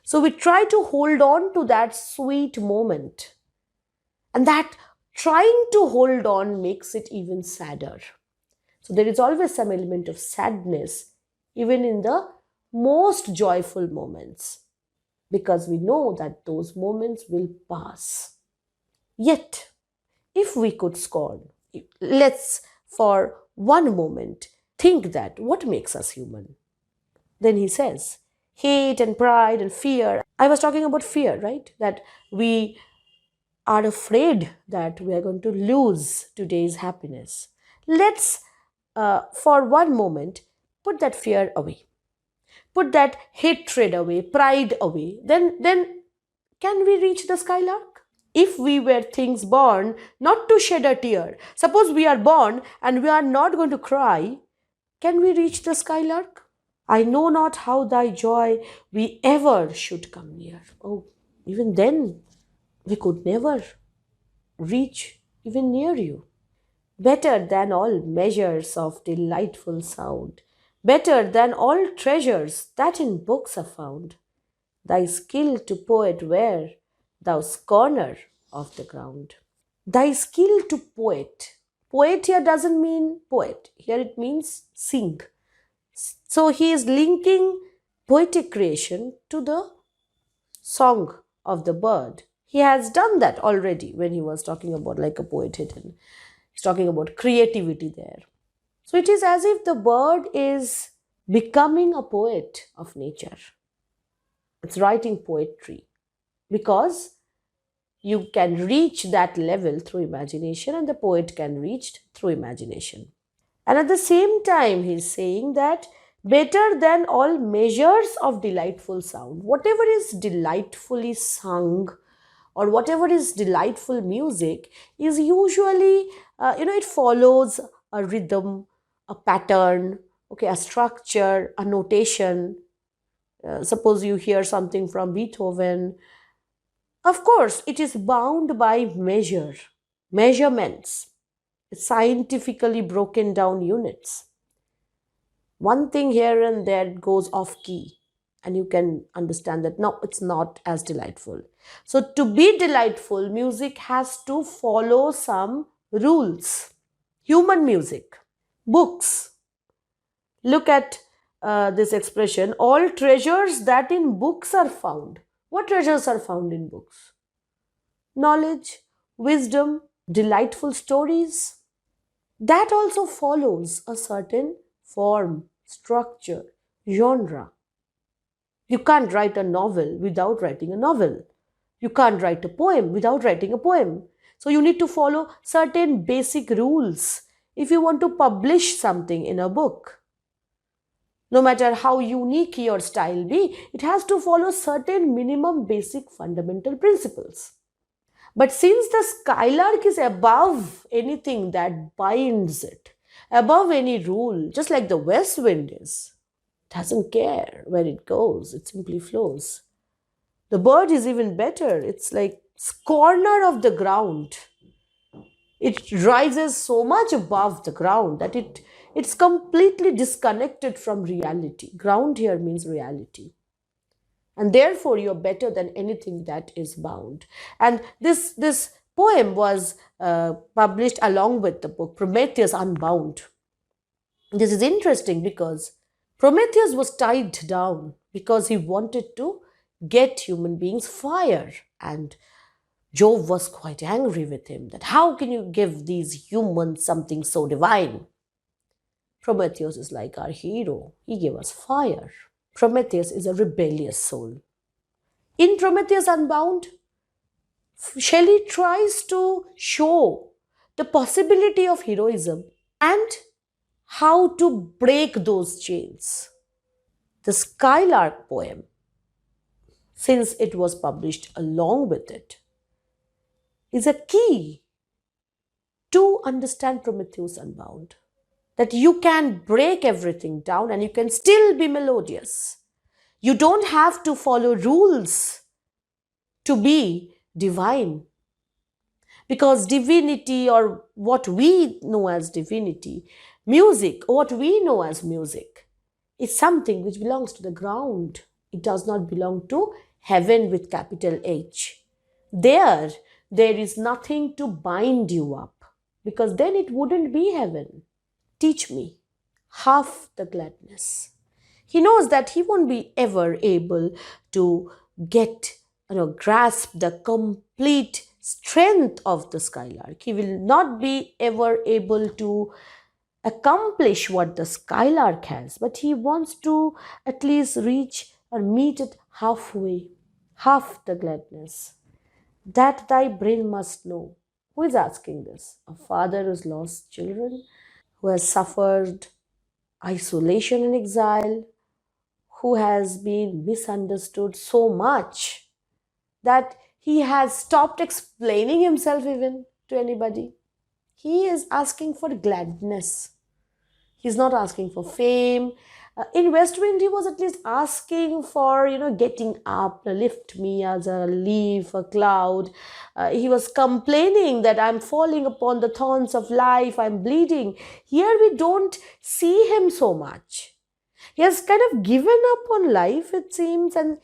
So we try to hold on to that sweet moment. And that trying to hold on makes it even sadder. So there is always some element of sadness, even in the most joyful moments, because we know that those moments will pass. Yet, if we could scorn, let's for one moment think that what makes us human? Then he says, hate and pride and fear. I was talking about fear, right? That we are afraid that we are going to lose today's happiness. Let's, for one moment, put that fear away. Put that hatred away, pride away. Then can we reach the skylark? If we were things born not to shed a tear, suppose we are born and we are not going to cry, can we reach the skylark? I know not how thy joy we ever should come near. Oh, even then, we could never. reach even near you. Better than all measures of delightful sound, better than all treasures that in books are found. Thy skill to poet where, thou scorner of the ground. Thy skill to poet. Poet here doesn't mean poet, here it means sing. So he is linking poetic creation to the song of the bird. He has done that already when he was talking about like a poet hidden. He's talking about creativity there. So it is as if the bird is becoming a poet of nature. It's writing poetry because you can reach that level through imagination and the poet can reach through imagination. And at the same time, he's saying that better than all measures of delightful sound, whatever is delightfully sung or whatever is delightful music is usually, it follows a rhythm, a pattern, okay, a structure, a notation. Suppose you hear something from Beethoven. Of course, it is bound by measurements, scientifically broken down units. One thing here and there goes off key, and you can understand that no, it's not as delightful. So, to be delightful, music has to follow some rules. Human music, books. Look at this expression all treasures that in books are found. What treasures are found in books? Knowledge, wisdom, delightful stories. That also follows a certain form, structure, genre. You can't write a novel without writing a novel. You can't write a poem without writing a poem. So you need to follow certain basic rules if you want to publish something in a book. No matter how unique your style be, it has to follow certain minimum basic fundamental principles. But since the skylark is above anything that binds it, above any rule, just like the west wind is, doesn't care where it goes, it simply flows. The bird is even better. It's like corner of the ground. It rises so much above the ground that it's completely disconnected from reality. Ground here means reality. And therefore you're better than anything that is bound. And this poem was published along with the book Prometheus Unbound. This is interesting because Prometheus was tied down because he wanted to get human beings fire, and Jove was quite angry with him that how can you give these humans something so divine? Prometheus is like our hero. He gave us fire. Prometheus is a rebellious soul. In Prometheus Unbound, Shelley tries to show the possibility of heroism and how to break those chains. The Skylark poem, since it was published along with it, is a key to understand Prometheus Unbound. That you can break everything down and you can still be melodious. You don't have to follow rules to be divine. Because divinity, or what we know as divinity, music, what we know as music, is something which belongs to the ground. It does not belong to heaven with capital H. There is nothing to bind you up, because then it wouldn't be heaven. Teach me half the gladness. He knows that he won't be ever able to grasp the complete strength of the skylark. He will not be ever able to accomplish what the skylark has, but he wants to at least reach or meet it halfway, half the gladness. That thy brain must know. Who is asking this? A father who's lost children, who has suffered isolation and exile, who has been misunderstood so much that he has stopped explaining himself even to anybody. He is asking for gladness. He's not asking for fame. In West Wind, he was at least asking for, getting up, lift me as a leaf, a cloud. He was complaining that I'm falling upon the thorns of life, I'm bleeding. Here we don't see him so much. He has kind of given up on life, it seems, and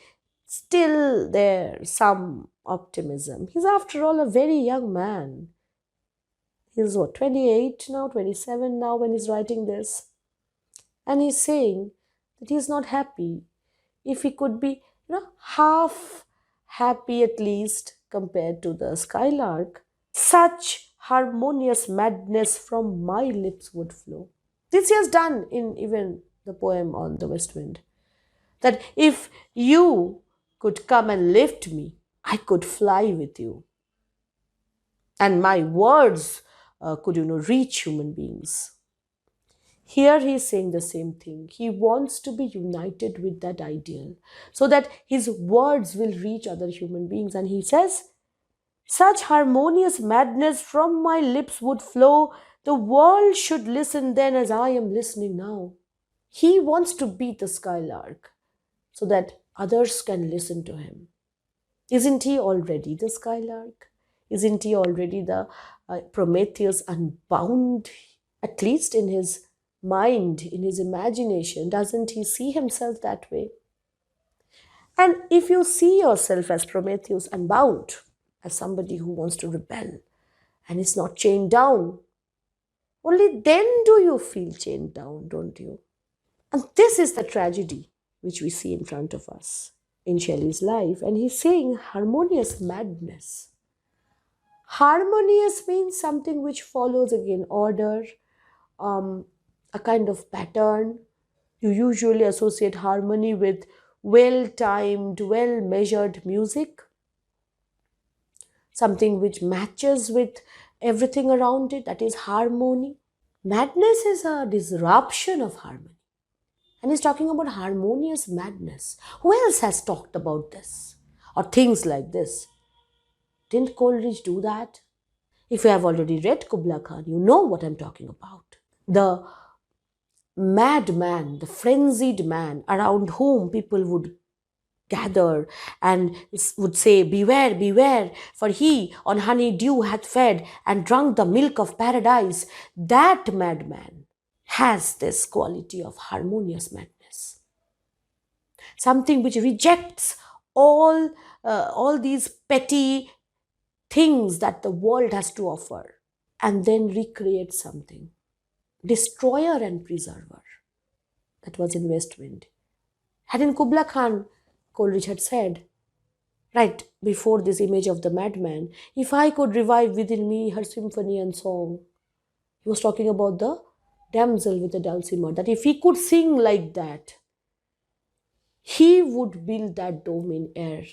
still there's some optimism. He's, after all, a very young man. He's what, 28 now, 27 now when he's writing this. And he's saying that he's not happy. If he could be, half happy at least compared to the Skylark, such harmonious madness from my lips would flow. This he has done in even the poem on the West Wind. That if you could come and lift me, I could fly with you. And my words could, reach human beings. Here he is saying the same thing. He wants to be united with that ideal so that his words will reach other human beings. And he says, such harmonious madness from my lips would flow. The world should listen then as I am listening now. He wants to be the Skylark so that others can listen to him. Isn't he already the Skylark? Isn't he already the Prometheus unbound, at least in his mind, in his imagination? Doesn't he see himself that way? And if you see yourself as Prometheus unbound, as somebody who wants to rebel and is not chained down, only then do you feel chained down, don't you? And this is the tragedy which we see in front of us in Shelley's life. And he's saying harmonious madness. Harmonious means something which follows again order, a kind of pattern. You usually associate harmony with well-timed, well-measured music, something which matches with everything around it, that is harmony. Madness is a disruption of harmony. And he's talking about harmonious madness. Who else has talked about this? Or things like this? Didn't Coleridge do that? If you have already read Kubla Khan, you know what I'm talking about. The madman, the frenzied man around whom people would gather and would say, beware, beware, for he on honey dew hath fed and drunk the milk of paradise. That madman has this quality of harmonious madness. Something which rejects all these petty things that the world has to offer and then recreates something. Destroyer and preserver. That was in West Wind. Had in Kubla Khan, Coleridge had said, right before this image of the madman, if I could revive within me her symphony and song. He was talking about the damsel with the dulcimer, that if he could sing like that, he would build that dome in air.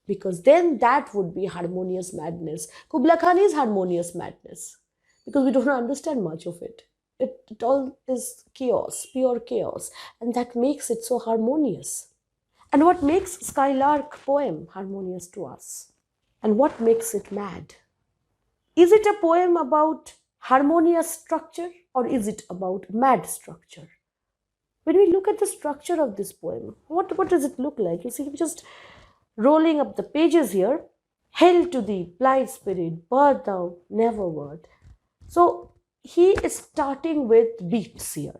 Because then that would be harmonious madness. Kubla Khan is harmonious madness because we don't understand much of it. It all is chaos, pure chaos, and that makes it so harmonious. And what makes Skylark poem harmonious to us? And what makes it mad? Is it a poem about harmonious structure or is it about mad structure? When we look at the structure of this poem, what does it look like? You see, just rolling up the pages here. Hail to thee, blithe spirit, birth thou never wert. So he is starting with beats here.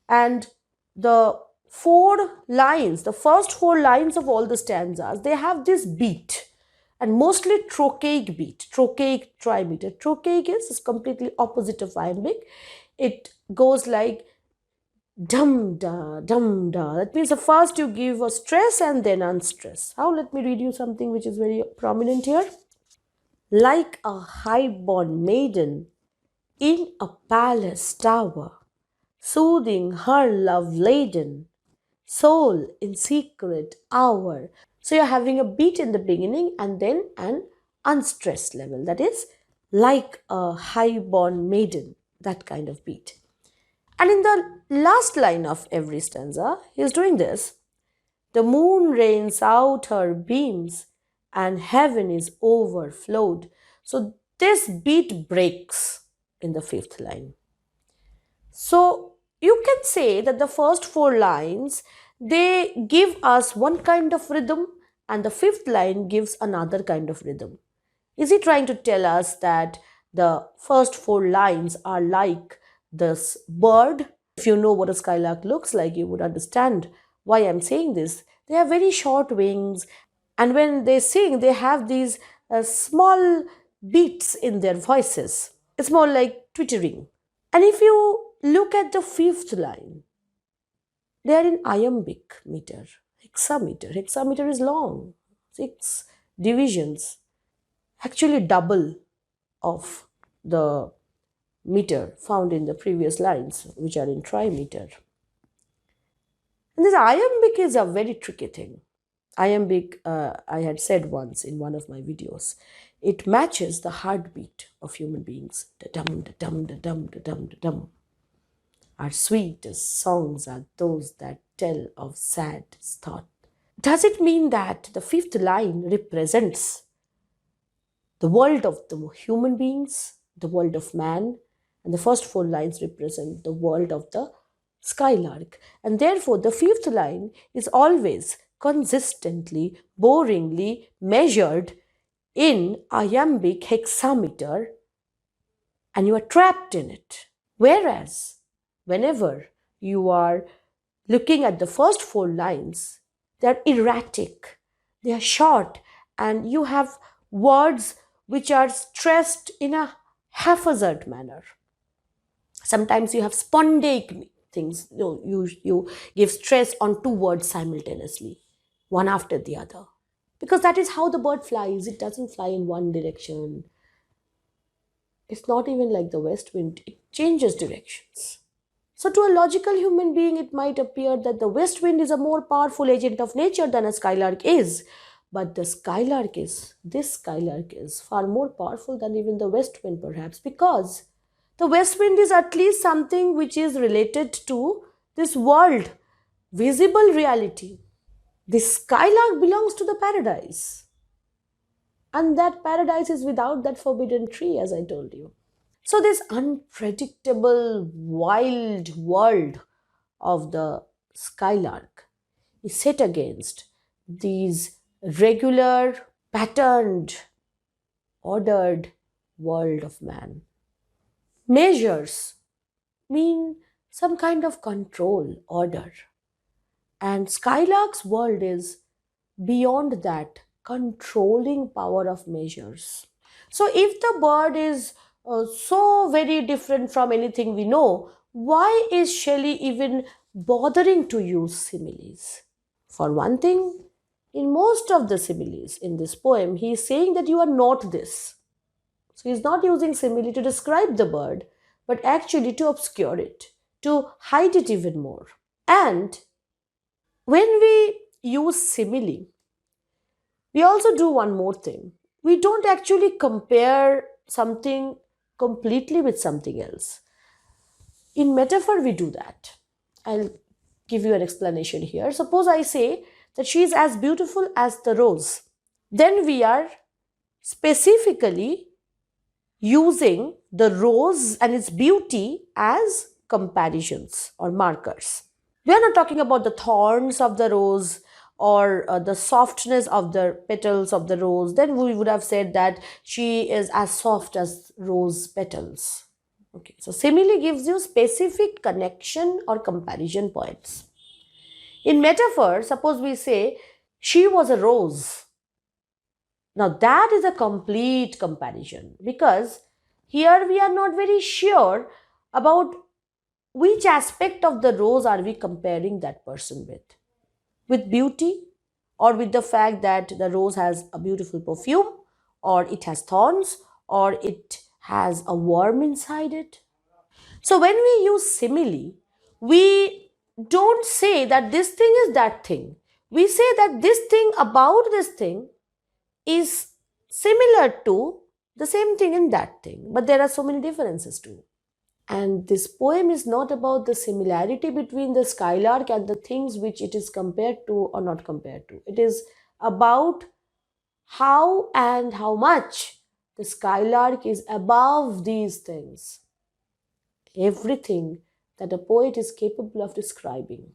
And the first four lines of all the stanzas, they have this beat. And mostly trochaic beat, trochaic trimeter. Trochaic is completely opposite of iambic. It goes like dum da, dum da. That means the first you give a stress and then unstress. How? Let me read you something which is very prominent here. Like a high-born maiden in a palace tower, soothing her love-laden soul in secret hour. So you're having a beat in the beginning and then an unstressed level. That is like a high-born maiden, that kind of beat. And in the last line of every stanza, he is doing this. The moon rains out her beams and heaven is overflowed. So this beat breaks in the fifth line. So You can say that the first four lines, they give us one kind of rhythm, and the fifth line gives another kind of rhythm. Is he trying to tell us that the first four lines are like this bird? If you know what a skylark looks like, you would understand why I'm saying this. They have very short wings, and when they sing, they have these small beats in their voices. It's more like twittering. And if you look at the fifth line, they are in iambic meter, hexameter. Hexameter is long, six divisions, actually double of the meter found in the previous lines, which are in trimeter. And this iambic is a very tricky thing. Iambic, I had said once in one of my videos, it matches the heartbeat of human beings. Da-dum, da-dum, da-dum, da-dum, da-dum. Our sweetest songs are those that tell of sad thought. Does it mean that the fifth line represents the world of the human beings, the world of man, and the first four lines represent the world of the skylark? And therefore, the fifth line is always consistently, boringly measured in iambic hexameter, and you are trapped in it. Whereas, whenever you are looking at the first four lines, they are erratic, they are short, and you have words which are stressed in a haphazard manner. Sometimes you have spondic things. You give stress on two words simultaneously, one after the other. Because that is how the bird flies. It doesn't fly in one direction. It's not even like the west wind, it changes directions. So, to a logical human being, it might appear that the west wind is a more powerful agent of nature than a skylark is. But this skylark is far more powerful than even the west wind, perhaps, because the west wind is at least something which is related to this world, visible reality. The skylark belongs to the paradise. And that paradise is without that forbidden tree, as I told you. So, this unpredictable, wild world of the skylark is set against these regular, patterned, ordered world of man. Measures mean some kind of control, order. And skylark's world is beyond that controlling power of measures. So, if the bird is so very different from anything we know, why is Shelley even bothering to use similes? For one thing, in most of the similes in this poem, he is saying that you are not this. So, he is not using simile to describe the bird, but actually to obscure it, to hide it even more. And when we use simile, we also do one more thing. We don't actually compare something completely with something else. In metaphor, we do that. I'll give you an explanation here. Suppose I say that she is as beautiful as the rose. Then we are specifically using the rose and its beauty as comparisons or markers. We are not talking about the thorns of the rose or the softness of the petals of the rose. Then we would have said that she is as soft as rose petals. Okay, so simile gives you specific connection or comparison points. In metaphor, suppose we say she was a rose. Now that is a complete comparison, because here we are not very sure about which aspect of the rose are we comparing that person with beauty, or with the fact that the rose has a beautiful perfume, or it has thorns, or it has a worm inside it. So when we use simile, we don't say that this thing is that thing. We say that this thing about this thing is similar to the same thing in that thing, but there are so many differences too. And this poem is not about the similarity between the skylark and the things which it is compared to or not compared to. It is about how and how much the skylark is above these things. Everything that a poet is capable of describing.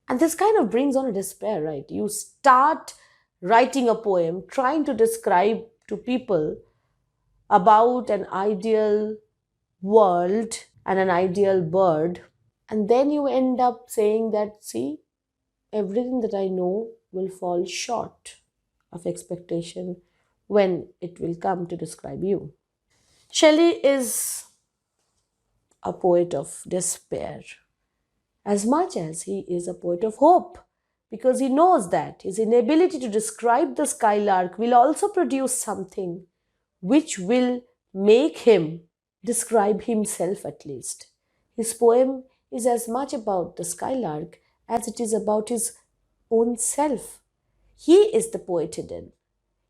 And this kind of brings on a despair, right? You start writing a poem trying to describe to people about an ideal world and an ideal bird, and then you end up saying that, see, everything that I know will fall short of expectation when it will come to describe you. Shelley is a poet of despair as much as he is a poet of hope, because he knows that his inability to describe the skylark will also produce something which will make him describe himself at least. His poem is as much about the skylark as it is about his own self. He is the poet hidden.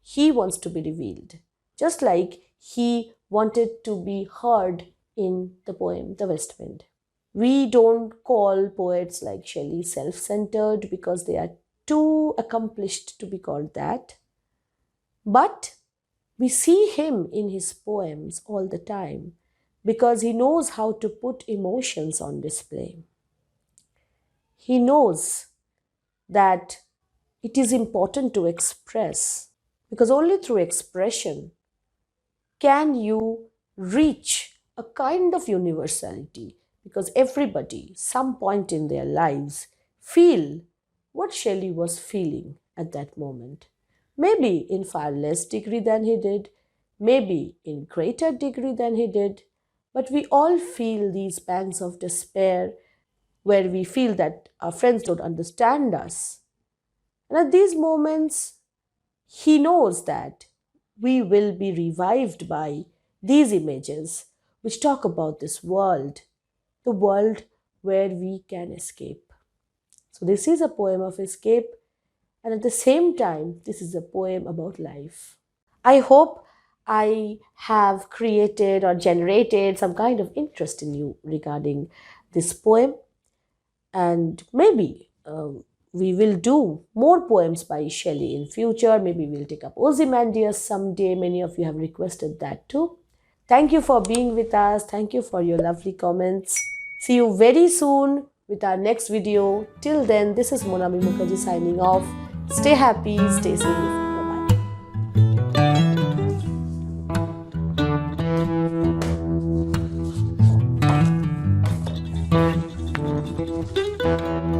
He wants to be revealed, just like he wanted to be heard in the poem The West Wind. We don't call poets like Shelley self-centered because they are too accomplished to be called that. But we see him in his poems all the time because he knows how to put emotions on display. He knows that it is important to express, because only through expression can you reach a kind of universality, because everybody, some point in their lives, feel what Shelley was feeling at that moment. Maybe in far less degree than he did, maybe in greater degree than he did, but we all feel these pangs of despair where we feel that our friends don't understand us. And at these moments, he knows that we will be revived by these images which talk about this world, the world where we can escape. So this is a poem of escape, and at the same time, this is a poem about life. I hope I have created or generated some kind of interest in you regarding this poem, and maybe we will do more poems by Shelley in future. Maybe we'll take up Ozymandias someday. Many of you have requested that too. Thank you for being with us. Thank you for your lovely comments. See you very soon with our next video. Till then, this is Monami Mukherjee signing off. Stay happy, stay safe. Bye-bye.